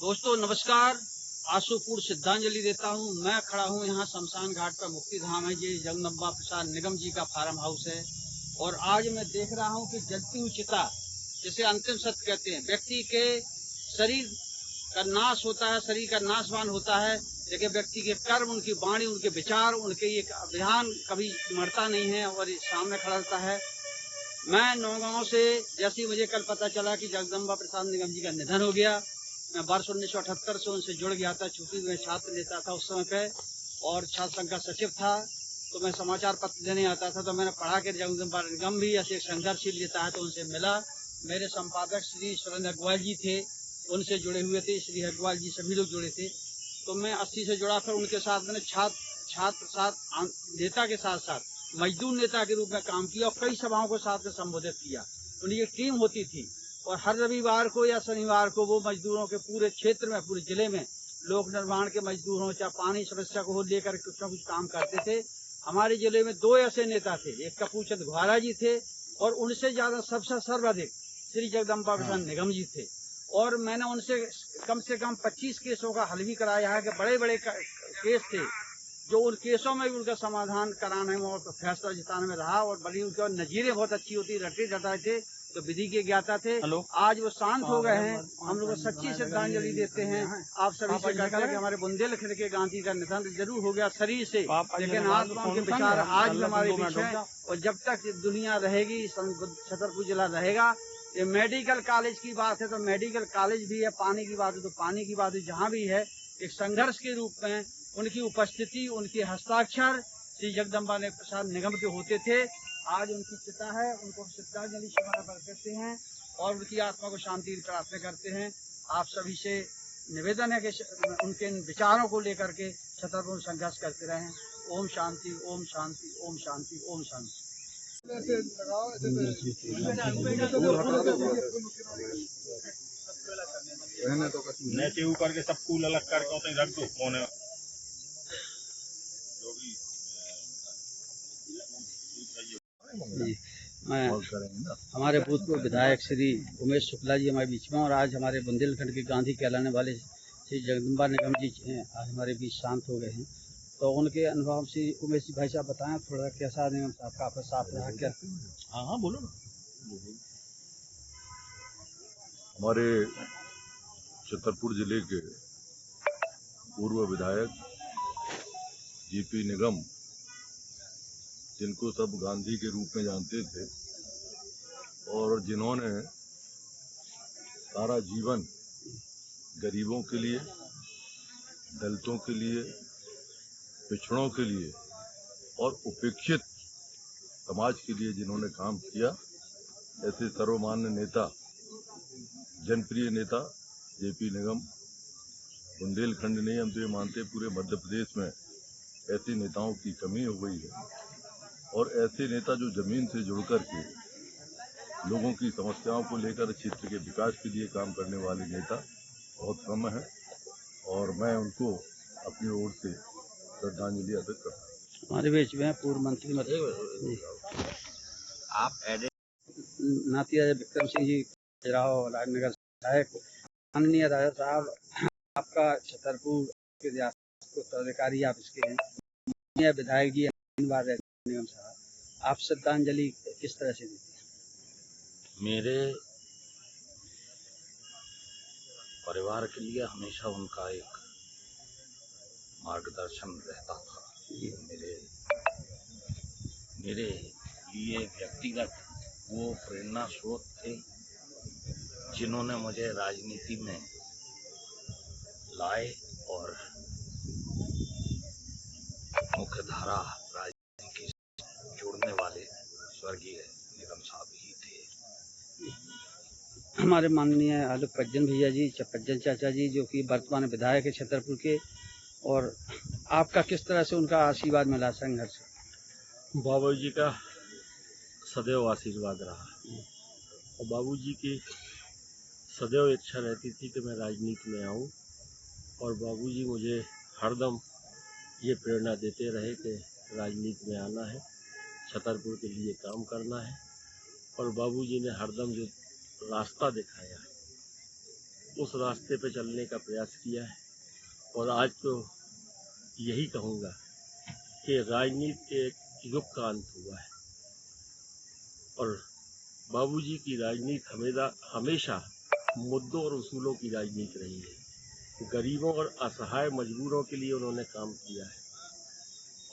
दोस्तों नमस्कार। आशुपूर श्रद्धांजलि देता हूँ। मैं खड़ा हूँ यहाँ शमशान घाट पर, मुक्ति धाम है, ये जगदम्बा प्रसाद निगम जी का फार्म हाउस है। और आज मैं देख रहा हूँ कि जलती हुई चिता, जिसे अंतिम सत्य कहते हैं, व्यक्ति के शरीर का नाश होता है, शरीर का नाशवान होता है, लेकिन व्यक्ति के कर्म, उनकी वाणी, उनके विचार, उनके ये अभियान कभी मरता नहीं है और ये सामने खड़ा रहता है। मैं नौगांव से, जैसे मुझे कल पता चला कि जगदम्बा प्रसाद निगम जी का निधन हो गया, मैं वर्ष 1978 से उनसे जुड़ गया था, चूंकि मैं छात्र नेता था उस समय पे और छात्र संघ का सचिव था, तो मैं समाचार पत्र देने आता था। तो मैंने पढ़ा कि जगदम्बा निगम भी ऐसे संघर्षशील नेता है, तो उनसे मिला। मेरे संपादक श्री सुरेंद्र अग्रवाल जी थे, उनसे जुड़े हुए थे, श्री अग्रवाल जी सभी लोग जुड़े थे। तो मैं 80 से जुड़ा, फिर उनके साथ मैंने छात्र नेता के साथ साथ मजदूर नेता के रूप में काम किया और कई सभाओं को साथ में संबोधित किया। उनकी एक टीम होती थी और हर रविवार को या शनिवार को वो मजदूरों के पूरे क्षेत्र में, पूरे जिले में लोक निर्माण के मजदूर हों, चाहे पानी समस्या को लेकर कुछ न कुछ काम करते थे। हमारे जिले में 2 ऐसे नेता थे, एक कपूरचंद घुआरा जी थे और उनसे ज्यादा सबसे सर्वाधिक श्री जगदम्बा प्रसाद निगम जी थे। और मैंने उनसे कम से कम 25 केसों का हल भी कराया है कि बड़े बड़े केस थे, जो उन केसों में भी उनका समाधान कराने में और फैसला जिताने में रहा। और बड़ी उनकी नजीरें बहुत अच्छी होती, रटे रटाए थे, तो विधि के ज्ञाता थे। आज वो शांत हो गए हैं। हम लोग सच्ची श्रद्धांजलि देते हैं। आप सभी से कहते हैं कि हमारे बुंदेलखंड के गांधी का निधन जरूर हो गया शरीर से, लेकिन आत्मा के विचार आज भी हमारे बीच है। और जब तक दुनिया रहेगी, छतरपुर जिला रहेगा। ये मेडिकल कॉलेज की बात है तो मेडिकल कॉलेज भी है, पानी की बात है तो पानी की बात है। जहाँ भी है एक संघर्ष के रूप में उनकी उपस्थिति, उनके हस्ताक्षर श्री जगदम्बा प्रसाद निगम के होते थे। आज उनकी चिता है, उनको श्रद्धांजलि समर्पण करते हैं और उनकी आत्मा को शांति प्रार्थना करते हैं। आप सभी से निवेदन है कि उनके विचारों को लेकर के छतरपुर संघर्ष करते रहें। ओम शांति, ओम शांति, ओम शांति, ओम शांति। नीचे ऊपर के सब फूल अलग करके रख दो कोने। मैं हमारे भूतपूर्व विधायक श्री उमेश शुक्ला जी हमारे बीच में, और आज हमारे बुंदेलखंड के गांधी कहलाने वाले श्री जगदम्बा निगम जी आज हमारे बीच शांत हो गए हैं। तो उनके अनुभव से उमेश जी भाई साहब बताएं थोड़ा, कैसा निगम साहब का आपका साथ रहा क्या? हाँ बोलो ना। हमारे छतरपुर जिले के पूर्व विधायक जीपी निगम, जिनको सब गांधी के रूप में जानते थे और जिन्होंने सारा जीवन गरीबों के लिए, दलितों के लिए, पिछड़ों के लिए और उपेक्षित समाज के लिए जिन्होंने काम किया, ऐसे सर्वमान्य नेता, जनप्रिय नेता जेपी निगम, बुंदेलखंड नहीं, हम तो ये मानते पूरे मध्य प्रदेश में ऐसे नेताओं की कमी हो गई है। और ऐसे नेता जो जमीन से जुड़ कर के लोगों की समस्याओं को लेकर क्षेत्र के विकास के लिए काम करने वाले नेता बहुत कम है, और मैं उनको अपनी ओर से श्रद्धांजलि अर्पित करता हूँ। हमारे बीच में पूर्व मंत्री आप नाती राजा विक्रम सिंह जी राजनगर विधायक, माननीय राजा साहब, आपका छतरपुर के उत्तराधिकारी आप इसके हैं। माननीय विधायक जी 3 बार रहे निगम साहब, आप श्रद्धांजलि किस तरह से देते हैं? मेरे परिवार के लिए हमेशा उनका एक मार्गदर्शन रहता था। मेरे लिए व्यक्तिगत वो प्रेरणा स्रोत थे, जिन्होंने मुझे राजनीति में लाए और मुख्यधारा राजनीति के जोड़ने वाले स्वर्गीय निगम साहब ही थे। हमारे माननीय आलोक पज्जन भैया जी, पज्जन चाचा जी, जो कि वर्तमान विधायक है छतरपुर के, और आपका किस तरह से उनका आशीर्वाद मिला संघर्ष? बाबू जी का सदैव आशीर्वाद रहा और बाबूजी की सदैव इच्छा रहती थी कि मैं राजनीति में आऊं, और बाबूजी मुझे हरदम ये प्रेरणा देते रहे कि राजनीति में आना है, छतरपुर के लिए काम करना है। और बाबूजी ने हरदम जो रास्ता दिखाया है उस रास्ते पे चलने का प्रयास किया है। और आज तो यही कहूँगा कि राजनीति के एक युग का अंत हुआ है और बाबूजी की राजनीति हमेशा मुद्दों और उसूलों की राजनीति रही है। गरीबों और असहाय मजबूरों के लिए उन्होंने काम किया है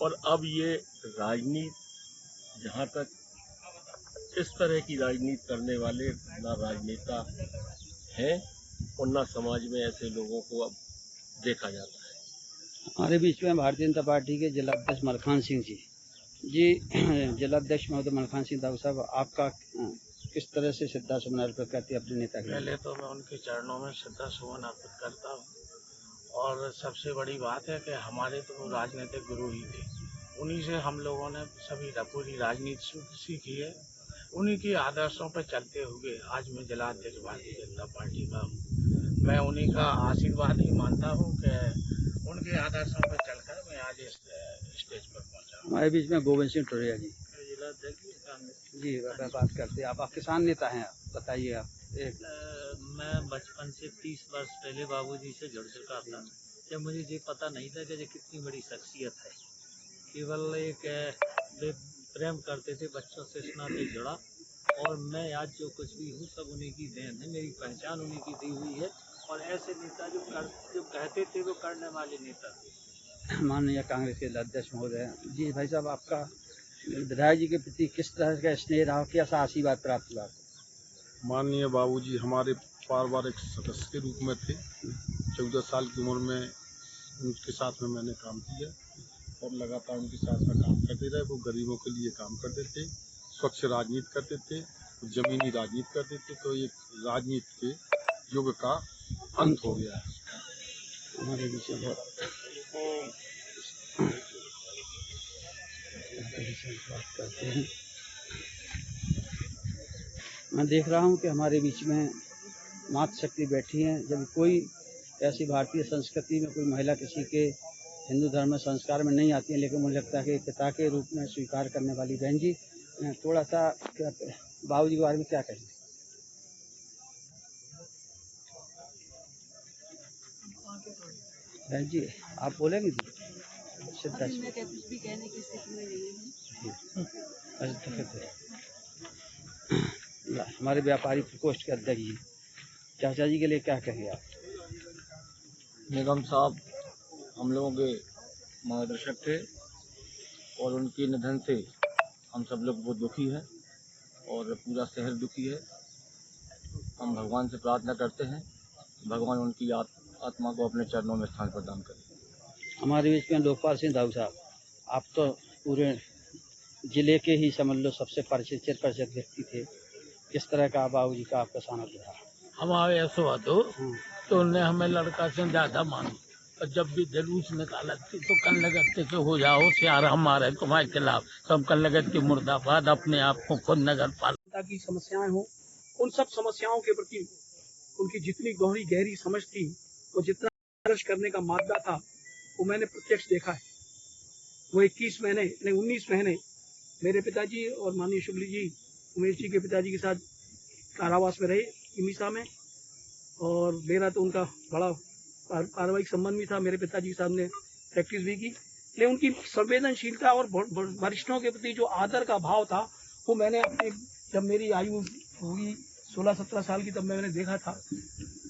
और अब ये राजनीति, जहाँ तक इस तरह की राजनीति करने वाले ना राजनेता हैं और ना समाज में ऐसे लोगों को अब देखा जाता है। हमारे बीच में भारतीय जनता पार्टी के जिलाध्यक्ष मलखान सिंह जी जिलाध्यक्ष महोदय मलखान सिंह दाऊ साहब, आपका किस तरह से श्रद्धा सुमन अर्पित करती है अपने नेता के? पहले तो मैं उनके चरणों में श्रद्धा सुमन अर्पित करता हूँ और सबसे बड़ी बात है कि हमारे तो वो राजनीतिक गुरु ही थे। उन्हीं से हम लोगों ने सभी पूरी राजनीति सीखी है। उन्हीं के आदर्शों पर चलते हुए आज मैं जिलाध्यक्ष भारतीय जनता पार्टी का हूँ। मैं उन्हीं का आशीर्वाद ही मानता हूँ कि उनके आदर्शों पर चलकर मैं आज इस स्टेज पर पहुँचा। हमारे बीच में गोविंद सिंह टोरिया जी जिलाध्यक्ष बात करते हैं। आप किसान नेता हैं, बताइए आप। मैं बचपन से 30 वर्ष पहले बाबूजी से जुड़ चुका था। जब मुझे ये पता नहीं था कि ये कितनी बड़ी शख्सियत है। केवल एक वे प्रेम करते थे, बच्चों से इस नाते जुड़ा और मैं आज जो कुछ भी हूँ सब उन्हीं की देन है। मेरी पहचान उन्हीं की दी हुई है और ऐसे नेता जो कहते थे वो करने वाले नेता थे। माननीय कांग्रेस के अध्यक्ष महोदय जी, भाई साहब, आपका विधायक जी के प्रति किस तरह का स्नेह रहा, कैसा आशीर्वाद प्राप्त हुआ? माननीय बाबूजी हमारे पारिवारिक सदस्य के रूप में थे। 14 साल की उम्र में उनके साथ में मैंने काम किया और लगातार उनके साथ में काम करते रहे। वो गरीबों के लिए काम करते थे, स्वच्छ राजनीति करते थे, जमीनी राजनीति करते थे। तो एक राजनीति के युग का अंत हो गया है। हमारे बीच में बात करते हैं। मैं देख रहा हूँ कि हमारे बीच में मातृशक्ति बैठी हैं। जब कोई ऐसी भारतीय संस्कृति में कोई महिला किसी के हिंदू धर्म में संस्कार में नहीं आती है, लेकिन मुझे लगता है कि पिता के रूप में स्वीकार करने वाली बहन जी, थोड़ा सा क्या बाबूजी के बारे में क्या कहेंगे? बहन जी आप बोलेंगे जी? मैं कुछ भी कहने की स्थिति में नहीं हूँ। हमारे व्यापारी प्रकोष्ठ के अध्यक्ष जी, चाचा जी के लिए क्या कहेंगे आप? निगम साहब हम लोगों के मार्गदर्शक थे और उनके निधन से हम सब लोग बहुत दुखी हैं और पूरा शहर दुखी है। हम भगवान से प्रार्थना करते हैं, भगवान उनकी आत्मा को अपने चरणों में स्थान प्रदान करें। हमारे बीच में लोकपाल सिंह दाऊ साहब, आप तो पूरे जिले के ही समझ लो सबसे परिचित व्यक्ति थे। किस तरह का बाबूजी का आपका सानिध्य रहा? हमारे ऐसा हुआ तो उन्हें हमें लड़का से ज्यादा मानी और जब भी जुलूस निकालती तो कन लगते के हो जाओ श्यार हमारे तुम्हारे खिलाफ, सब कन लगत के मुर्दाबाद, अपने आप को खुद नगर पालिका की समस्याएं हो, उन सब समस्याओं के प्रति उनकी जितनी गहरी समझ थी और जितना संघर्ष करने का मादा था वो मैंने प्रत्यक्ष देखा है। वो 19 महीने मेरे पिताजी और माननीय शुक्ल जी, उमेश जी के पिताजी के साथ कारावास में रहे इमिसा में, और मेरा तो उनका बड़ा पारिवारिक संबंध भी था। मेरे पिताजी साहब ने प्रैक्टिस भी की, लेकिन उनकी संवेदनशीलता और वरिष्ठों के प्रति जो आदर का भाव था वो मैंने अपने, जब मेरी आयु हुई 16-17 साल की, तब मैंने देखा था।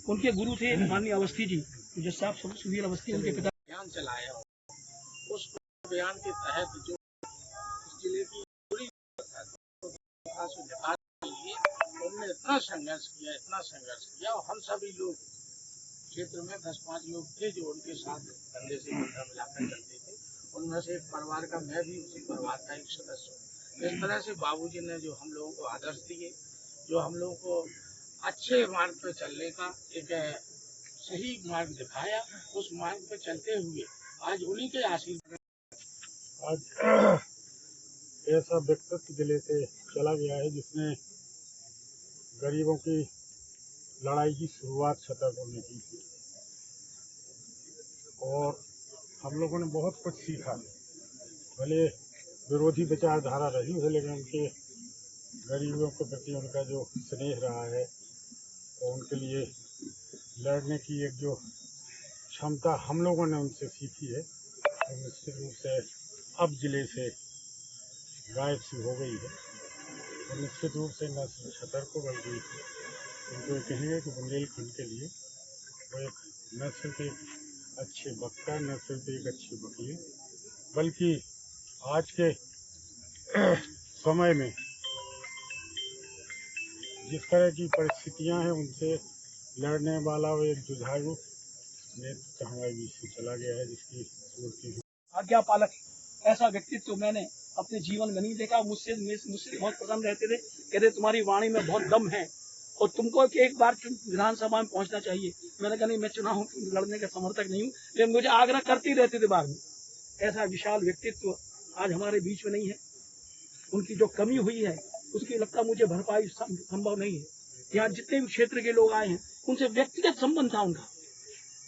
उनके गुरु थे माननीय अवस्थी जी, जज साहब सुधीर अवस्थी, उनके पिता अभियान चलाया। उस अभियान के तहत जो जिले की पूरी उन्होंने इतना संघर्ष किया और हम सभी लोग क्षेत्र में 10-5 लोग थे जो उनके साथ कंधे से कंधा मिलाकर चलते थे। उनमें से एक परिवार का मैं भी उसी परिवार का एक सदस्य हूँ। इस तरह से बाबूजी ने जो हम लोगों को आदर्श दिए, जो हम लोगों को अच्छे मार्ग पर चलने का एक सही मार्ग दिखाया, उस मार्ग पर चलते हुए आज उन्हीं के आशीर्वाद। आज ऐसा व्यक्तित्व जिले से चला गया है जिसने गरीबों की लड़ाई की शुरुआत छतरपुर ने की थी और हम लोगों ने बहुत कुछ सीखा। भले विरोधी विचारधारा रही है, लेकिन उनके गरीबों के प्रति उनका जो स्नेह रहा है और उनके लिए लड़ने की एक जो क्षमता हम लोगों ने उनसे सीखी है, तो निश्चित रूप से अब जिले से गायब सी हो गई है। और निश्चित रूप से न सिर्फ छतर को बल्कि उनको ये कहेंगे कि बुंदेलखंड के लिए वो एक न सिर्फ एक अच्छे वक्ता, न सिर्फ एक अच्छे वकील, बल्कि आज के समय में जिस तरह की परिस्थितियां हैं उनसे लड़ने वाला वो एक जुझारू नेतृत्व हमारे बीच से चला गया है, जिसकी पूर्ति आज्ञा पालक है। ऐसा व्यक्तित्व मैंने अपने जीवन में नहीं देखा। मुझसे बहुत प्रसन्न रहते थे, कहते तुम्हारी वाणी में बहुत दम है और तुमको एक बार विधानसभा में पहुंचना चाहिए। मैंने कहा नहीं, मैं चुनाव लड़ने का समर्थक नहीं हूँ, लेकिन मुझे आग्रह करते रहते थे बार में। ऐसा विशाल व्यक्तित्व आज हमारे बीच में नहीं है। उनकी जो कमी हुई है उसकी लगता मुझे भरपाई संभव नहीं है। यहाँ जितने भी क्षेत्र के लोग आए हैं उनसे व्यक्तिगत संबंध था, उनका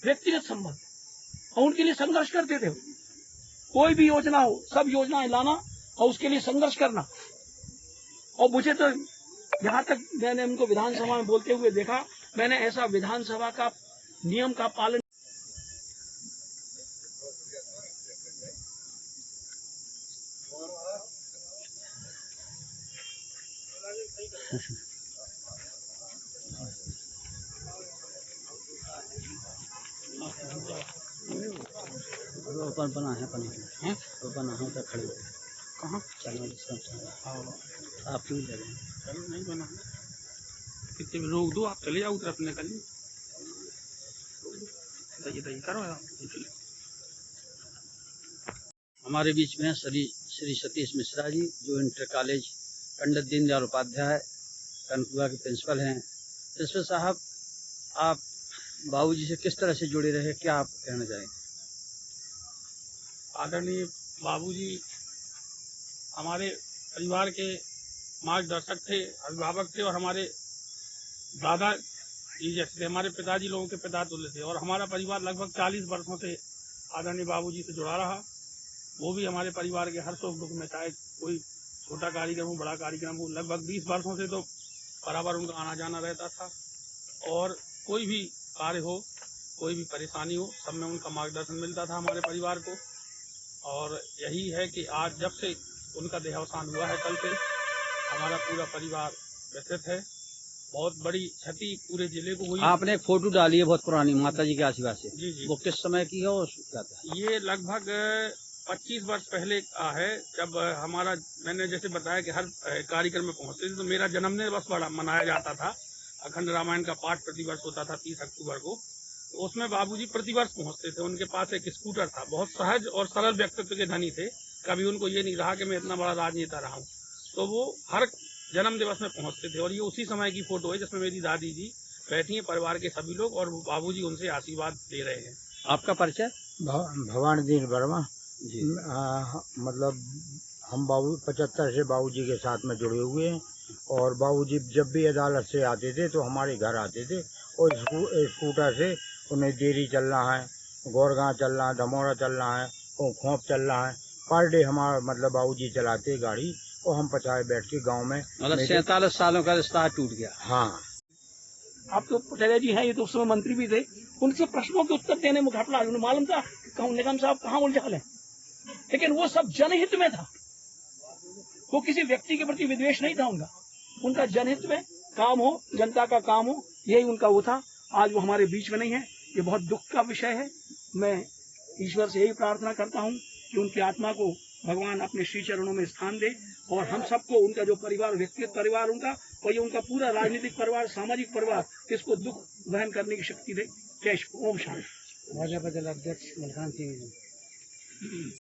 व्यक्तिगत संबंध, और उनके लिए संघर्ष करते थे। कोई भी योजना हो, सब योजनाएं लाना और उसके लिए संघर्ष करना। और मुझे तो यहाँ तक मैंने उनको विधानसभा में बोलते हुए देखा, मैंने ऐसा विधानसभा का नियम का पालन बना है बना है तो खड़े कहाँ चलो आप क्यों ले रहे हैं? चलो नहीं बना, कितने रोक दो, आप चले जाओ उधर अपने कल करो। हमारे बीच में श्री सतीश मिश्रा जी, जो इंटर कॉलेज पंडित दीनदयाल उपाध्याय कनकुआ के प्रिंसिपल हैं। प्रिंसिपल साहब, आप बाबूजी से किस तरह से जुड़े रहे, क्या आप कहना चाहेंगे? आदरणीय बाबूजी हमारे परिवार के मार्गदर्शक थे, अभिभावक थे, और हमारे दादा जी जैसे थे, हमारे पिताजी लोगों के पिता तुल्य थे। और हमारा परिवार लगभग 40 वर्षों से आदरणीय बाबूजी से जुड़ा रहा। वो भी हमारे परिवार के हर सुख दुख में, चाहे कोई छोटा कार्यक्रम हो, बड़ा कार्यक्रम हो, लगभग 20 वर्षों से तो बराबर उनका आना जाना रहता था। और कोई भी कार्य हो, कोई भी परेशानी हो, सब में उनका मार्गदर्शन मिलता था हमारे परिवार को। और यही है कि आज जब से उनका देहावसान हुआ है, कल से हमारा पूरा परिवार व्यथित है। बहुत बड़ी क्षति पूरे जिले को हुई। आपने एक फोटो डाली है बहुत पुरानी, माता जी के आशीर्वाद से। जी जी, वो किस समय की है और क्या था? ये लगभग 25 वर्ष पहले का है, जब हमारा, मैंने जैसे बताया कि हर कार्यक्रम में पहुंचते थे, तो मेरा जन्मदिन बस बड़ा मनाया जाता था। अखंड रामायण का पाठ प्रतिवर्ष होता था 30 अक्टूबर को, तो उसमें बाबूजी प्रतिवर्ष पहुंचते थे। उनके पास एक स्कूटर था, बहुत सहज और सरल व्यक्तित्व के धनी थे। कभी उनको ये नहीं रहा कि मैं इतना बड़ा राजनेता रहा हूँ, तो वो हर जन्म दिवस में पहुंचते थे। और ये उसी समय की फोटो है जिसमें मेरी दादी जी बैठी हैं, परिवार के सभी लोग, और बाबूजी उनसे आशीर्वाद ले रहे हैं। आपका परिचय? भवानी दीन वर्मा जी। मतलब हम 75 से बाबूजी के साथ में जुड़े हुए हैं। और बाबूजी जब भी अदालत से आते थे तो हमारे घर आते थे, और स्कूटर से उन्हें देरी चलना है, गोरगांव चलना है, धमोरा चलना है, खोप चलना है, पर डे हमारा मतलब बाबूजी चलाते गाड़ी, और हम पचाए बैठ के गाँव में। मतलब 47 सालों का रिश्ता टूट गया। हाँ, आप तो पटेल जी हैं, ये तो उस समय मंत्री भी थे। उनसे प्रश्नों के उत्तर देने में घपला, उन्हें मालूम था कि निगम साहब कहाँ उलझल है, लेकिन वो सब जनहित में था। वो किसी व्यक्ति के प्रति विद्वेष नहीं था उनका जनहित में काम हो, जनता का काम हो, यही उनका वो था। आज वो हमारे बीच में नहीं है, ये बहुत दुख का विषय है। मैं ईश्वर से यही प्रार्थना करता हूँ कि उनकी आत्मा को भगवान अपने श्री चरणों में स्थान दे, और हम सबको उनका जो परिवार, व्यक्तिगत परिवार उनका, और ये उनका पूरा राजनीतिक परिवार, सामाजिक परिवार, इसको दुख वहन करने की शक्ति दे। जय ओम शांति। भाजपा जिला अध्यक्ष मलकान सिंह जी।